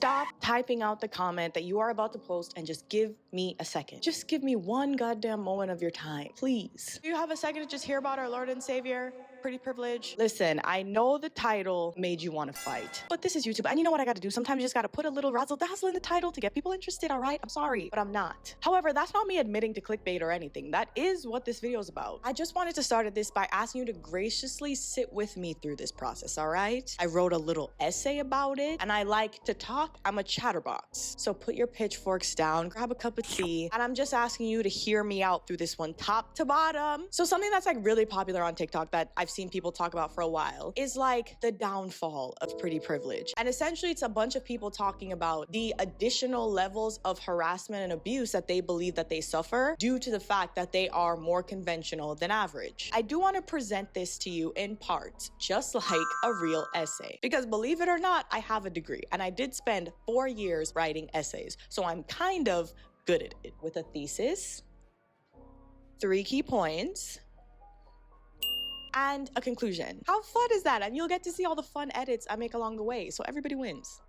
stop typing out the comment that you are about to post and just give me a second. Just give me one goddamn moment of your time, please. Do you have a second to just hear about our Lord and Savior? Pretty privilege. Listen, I know the title made you want to fight, but this is YouTube, and you know what I gotta do? Sometimes you just gotta put a little razzle dazzle in the title to get people interested, all right? I'm sorry, but I'm not. However, that's not me admitting to clickbait or anything. That is what this video is about. I just wanted to start this by asking you to graciously sit with me through this process, all right? I wrote a little essay about it, and I like to talk. I'm a chatterbox. So put your pitchforks down, grab a cup of tea, and I'm just asking you to hear me out through this one top to bottom. So something that's like really popular on TikTok that I've seen people talk about for a while is like the downfall of pretty privilege. And essentially it's a bunch of people talking about the additional levels of harassment and abuse that they believe that they suffer due to the fact that they are more conventional than average. I do want to present this to you in parts, just like a real essay. Because believe it or not, I have a degree and I did spend 4 years writing essays. So I'm kind of good at it. With a thesis, 3 key points, and a conclusion. How fun is that? And you'll get to see all the fun edits I make along the way, so everybody wins.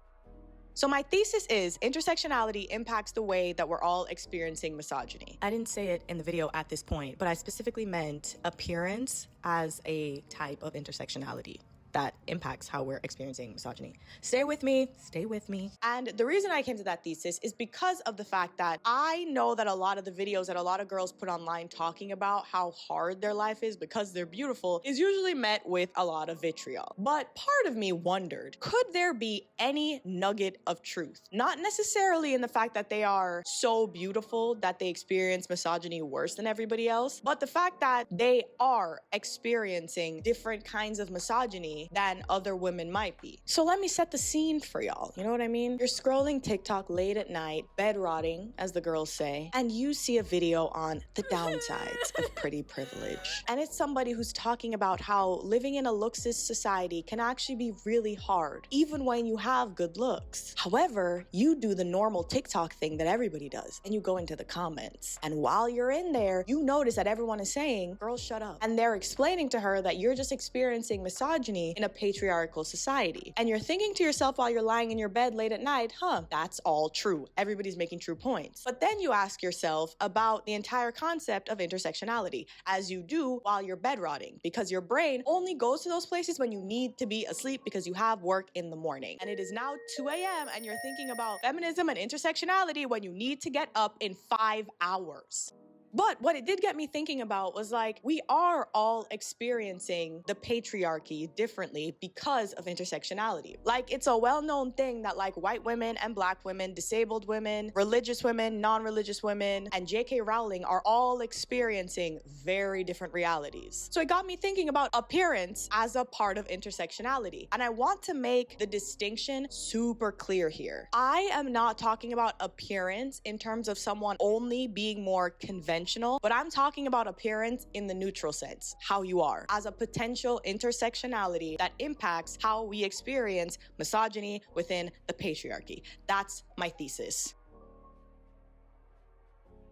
So my thesis is intersectionality impacts the way that we're all experiencing misogyny. I didn't say it in the video at this point, but I specifically meant appearance as a type of intersectionality that impacts how we're experiencing misogyny. Stay with me, stay with me. And the reason I came to that thesis is because of the fact that I know that a lot of the videos that a lot of girls put online talking about how hard their life is because they're beautiful is usually met with a lot of vitriol. But part of me wondered, could there be any nugget of truth? Not necessarily in the fact that they are so beautiful that they experience misogyny worse than everybody else, but the fact that they are experiencing different kinds of misogyny than other women might be. So let me set the scene for y'all. You know what I mean? You're scrolling TikTok late at night, bed rotting, as the girls say, and you see a video on the downsides of pretty privilege. And it's somebody who's talking about how living in a looksist society can actually be really hard, even when you have good looks. However, you do the normal TikTok thing that everybody does, and you go into the comments. And while you're in there, you notice that everyone is saying, girl, shut up. And they're explaining to her that you're just experiencing misogyny in a patriarchal society. And you're thinking to yourself while you're lying in your bed late at night, that's all true. Everybody's making true points. But then you ask yourself about the entire concept of intersectionality, as you do while you're bed rotting, because your brain only goes to those places when you need to be asleep because you have work in the morning. And it is now 2 a.m. and you're thinking about feminism and intersectionality when you need to get up in 5 hours. But what it did get me thinking about was like, we are all experiencing the patriarchy differently because of intersectionality. Like, it's a well-known thing that like white women and black women, disabled women, religious women, non-religious women, and J.K. Rowling are all experiencing very different realities. So it got me thinking about appearance as a part of intersectionality. And I want to make the distinction super clear here. I am not talking about appearance in terms of someone only being more conventional, but I'm talking about appearance in the neutral sense, how you are, as a potential intersectionality that impacts how we experience misogyny within the patriarchy. That's my thesis.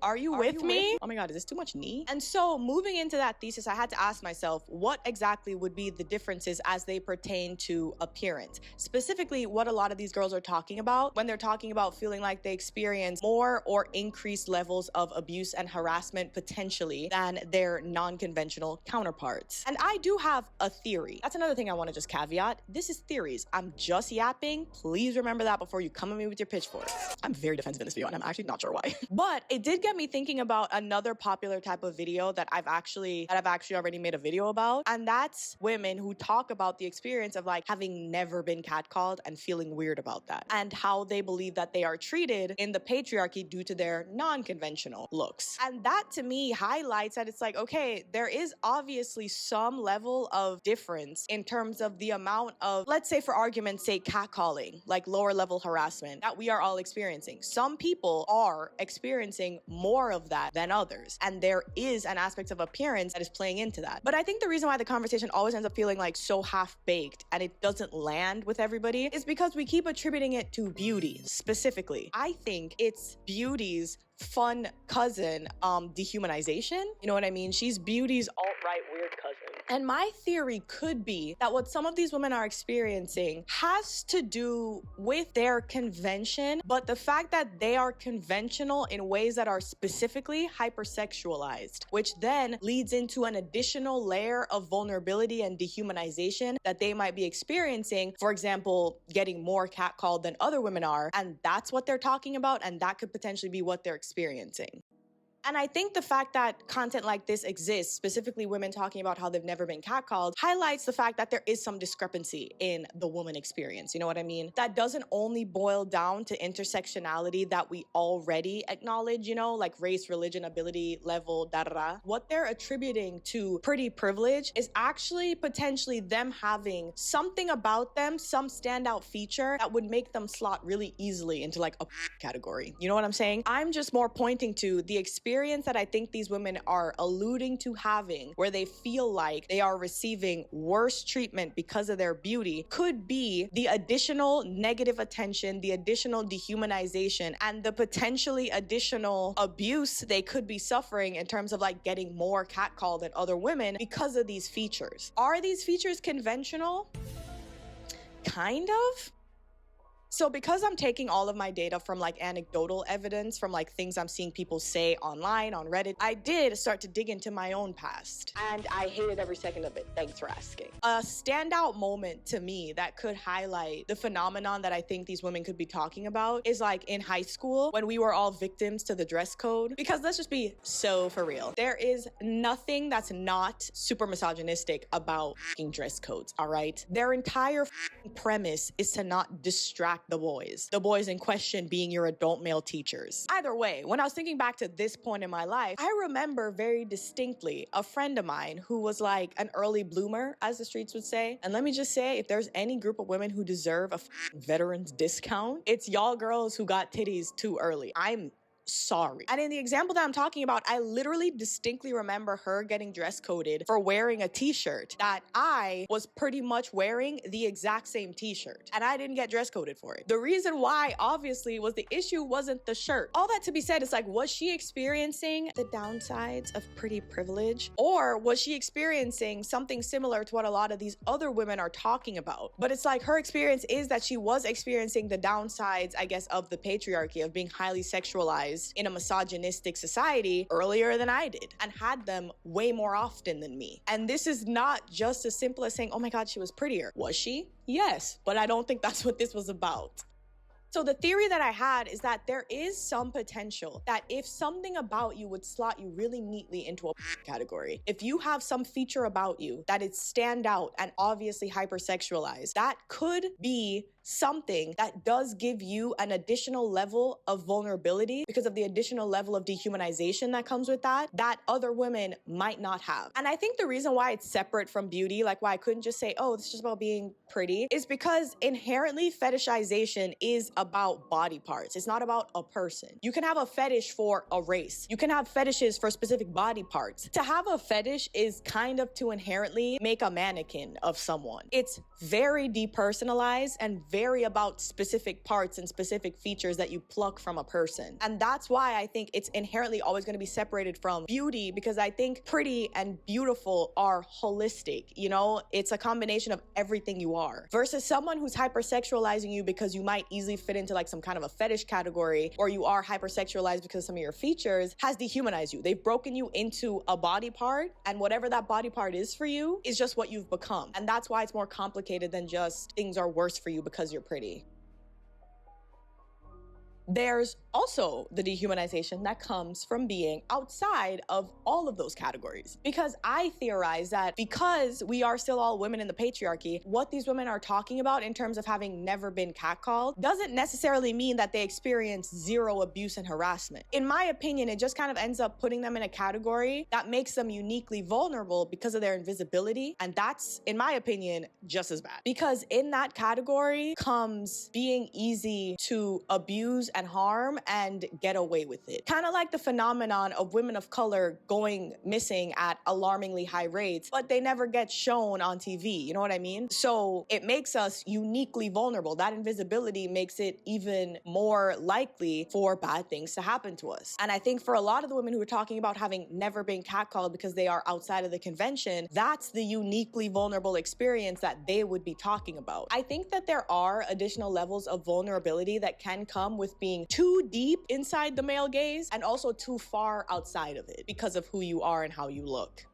Are you with me? Oh my God, is this too much knee? And so moving into that thesis, I had to ask myself, what exactly would be the differences as they pertain to appearance? Specifically, what a lot of these girls are talking about when they're talking about feeling like they experience more or increased levels of abuse and harassment potentially than their non-conventional counterparts. And I do have a theory. That's another thing I want to just caveat. This is theories. I'm just yapping. Please remember that before you come at me with your pitchforks. I'm very defensive in this video and I'm actually not sure why. But it did get me thinking about another popular type of video that I've actually already made a video about, and that's women who talk about the experience of like having never been catcalled and feeling weird about that, and how they believe that they are treated in the patriarchy due to their non-conventional looks. And that to me highlights that it's like, okay, there is obviously some level of difference in terms of the amount of, let's say for argument's sake, catcalling, like lower level harassment that we are all experiencing. Some people are experiencing more of that than others. And there is an aspect of appearance that is playing into that. But I think the reason why the conversation always ends up feeling like so half-baked and it doesn't land with everybody is because we keep attributing it to beauty specifically. I think it's beauty's fun cousin, dehumanization. You know what I mean? She's beauty's alt-right weird cousin. And my theory could be that what some of these women are experiencing has to do with their convention, but the fact that they are conventional in ways that are specifically hypersexualized, which then leads into an additional layer of vulnerability and dehumanization that they might be experiencing. For example, getting more catcalled than other women are, and that's what they're talking about, and that could potentially be what they're experiencing. And I think the fact that content like this exists, specifically women talking about how they've never been catcalled, highlights the fact that there is some discrepancy in the woman experience. You know what I mean? That doesn't only boil down to intersectionality that we already acknowledge, you know, like race, religion, ability, level, da-da-da. What they're attributing to pretty privilege is actually potentially them having something about them, some standout feature that would make them slot really easily into like a category. You know what I'm saying? I'm just more pointing to the experience that I think these women are alluding to having, where they feel like they are receiving worse treatment because of their beauty, could be the additional negative attention, the additional dehumanization, and the potentially additional abuse they could be suffering in terms of like getting more catcalled than other women because of these features. Are these features conventional? Kind of. So because I'm taking all of my data from like anecdotal evidence, from like things I'm seeing people say online, on Reddit, I did start to dig into my own past. And I hated every second of it. Thanks for asking. A standout moment to me that could highlight the phenomenon that I think these women could be talking about is like in high school when we were all victims to the dress code. Because let's just be so for real. There is nothing that's not super misogynistic about dress codes, all right? Their entire premise is to not distract the boys in question being your adult male teachers. Either way, when I was thinking back to this point in my life, I remember very distinctly a friend of mine who was like an early bloomer, as the streets would say. And let me just say, if there's any group of women who deserve a veteran's discount, it's y'all girls who got titties too early. I'm sorry. And in the example that I'm talking about, I literally distinctly remember her getting dress coded for wearing a t-shirt that I was pretty much wearing the exact same t-shirt, and I didn't get dress coded for it. The reason why, obviously, was the issue wasn't the shirt. All that to be said is like, was she experiencing the downsides of pretty privilege, or was she experiencing something similar to what a lot of these other women are talking about? But it's like her experience is that she was experiencing the downsides, I guess, of the patriarchy, of being highly sexualized in a misogynistic society earlier than I did, and had them way more often than me. And this is not just as simple as saying, oh my God, she was prettier. Was she? Yes, but I don't think that's what this was about. So the theory that I had is that there is some potential that if something about you would slot you really neatly into a category, if you have some feature about you that is stand out and obviously hypersexualized, that could be something that does give you an additional level of vulnerability because of the additional level of dehumanization that comes with that other women might not have. And I think the reason why it's separate from beauty, like why I couldn't just say, oh, it's just about being pretty, is because inherently fetishization is about body parts. It's not about a person. You can have a fetish for a race. You can have fetishes for specific body parts. To have a fetish is kind of to inherently make a mannequin of someone. It's very depersonalized and very about specific parts and specific features that you pluck from a person. And that's why I think it's inherently always going to be separated from beauty, because I think pretty and beautiful are holistic. You know, it's a combination of everything you are, versus someone who's hypersexualizing you because you might easily fit into like some kind of a fetish category, or you are hypersexualized because some of your features has dehumanized you. They've broken you into a body part, and whatever that body part is for you is just what you've become. And that's why it's more complicated than just things are worse for you because you're pretty. There's also the dehumanization that comes from being outside of all of those categories. Because I theorize that because we are still all women in the patriarchy, what these women are talking about in terms of having never been catcalled doesn't necessarily mean that they experience zero abuse and harassment. In my opinion, it just kind of ends up putting them in a category that makes them uniquely vulnerable because of their invisibility. And that's, in my opinion, just as bad. Because in that category comes being easy to abuse and harm and get away with it. Kind of like the phenomenon of women of color going missing at alarmingly high rates, but they never get shown on TV. You know what I mean? So it makes us uniquely vulnerable. That invisibility makes it even more likely for bad things to happen to us. And I think for a lot of the women who are talking about having never been catcalled because they are outside of the convention, that's the uniquely vulnerable experience that they would be talking about. I think that there are additional levels of vulnerability that can come with being too deep inside the male gaze and also too far outside of it because of who you are and how you look.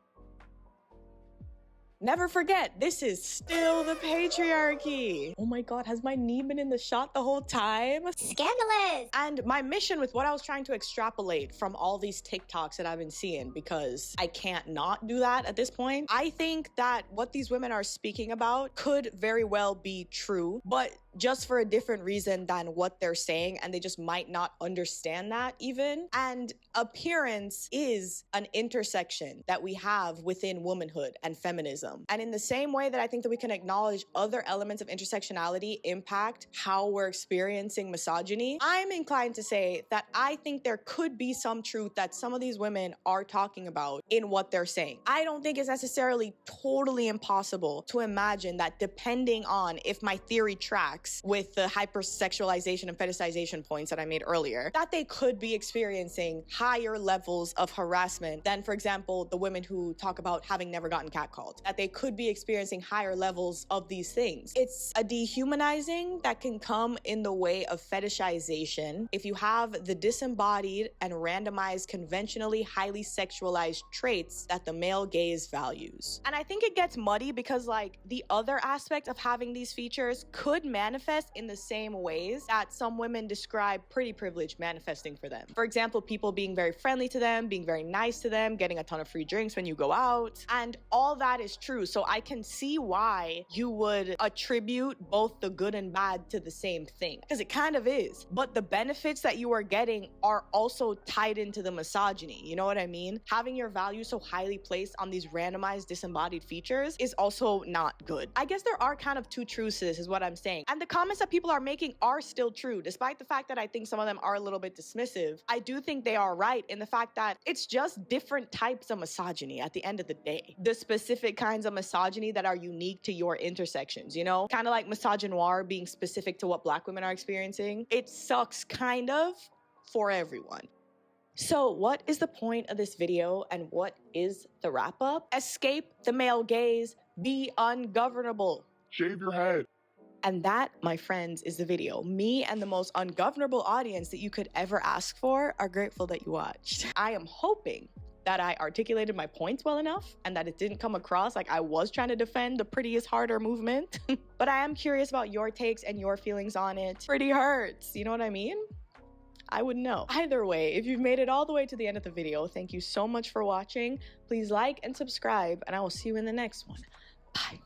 Never forget, this is still the patriarchy. Oh my God, has my knee been in the shot the whole time? Scandalous! And my mission with what I was trying to extrapolate from all these TikToks that I've been seeing, because I can't not do that at this point, I think that what these women are speaking about could very well be true, but just for a different reason than what they're saying, and they just might not understand that even. And appearance is an intersection that we have within womanhood and feminism. And in the same way that I think that we can acknowledge other elements of intersectionality impact how we're experiencing misogyny, I'm inclined to say that I think there could be some truth that some of these women are talking about in what they're saying. I don't think it's necessarily totally impossible to imagine that, depending on if my theory tracks with the hypersexualization and fetishization points that I made earlier, that they could be experiencing higher levels of harassment than, for example, the women who talk about having never gotten catcalled, that they could be experiencing higher levels of these things. It's a dehumanizing that can come in the way of fetishization if you have the disembodied and randomized, conventionally highly sexualized traits that the male gaze values. And I think it gets muddy because, like, the other aspect of having these features could manifest in the same ways that some women describe pretty privilege manifesting for them. For example, people being very friendly to them, being very nice to them, getting a ton of free drinks when you go out, and all that is true. So I can see why you would attribute both the good and bad to the same thing, because it kind of is. But the benefits that you are getting are also tied into the misogyny. You know what I mean? Having your value so highly placed on these randomized disembodied features is also not good. I guess there are kind of two truths to this, is what I'm saying. And the comments that people are making are still true, despite the fact that I think some of them are a little bit dismissive. I do think they are right in the fact that it's just different types of misogyny at the end of the day. The specific kinds of misogyny that are unique to your intersections, you know? Kind of like misogynoir being specific to what Black women are experiencing. It sucks kind of for everyone. So what is the point of this video and what is the wrap up? Escape the male gaze, be ungovernable. Shave your head. And that, my friends, is the video. Me and the most ungovernable audience that you could ever ask for are grateful that you watched. I am hoping that I articulated my points well enough and that it didn't come across like I was trying to defend the prettiest harder movement. But I am curious about your takes and your feelings on it. Pretty hurts, you know what I mean? I wouldn't know. Either way, if you've made it all the way to the end of the video, thank you so much for watching. Please like and subscribe, and I will see you in the next one. Bye.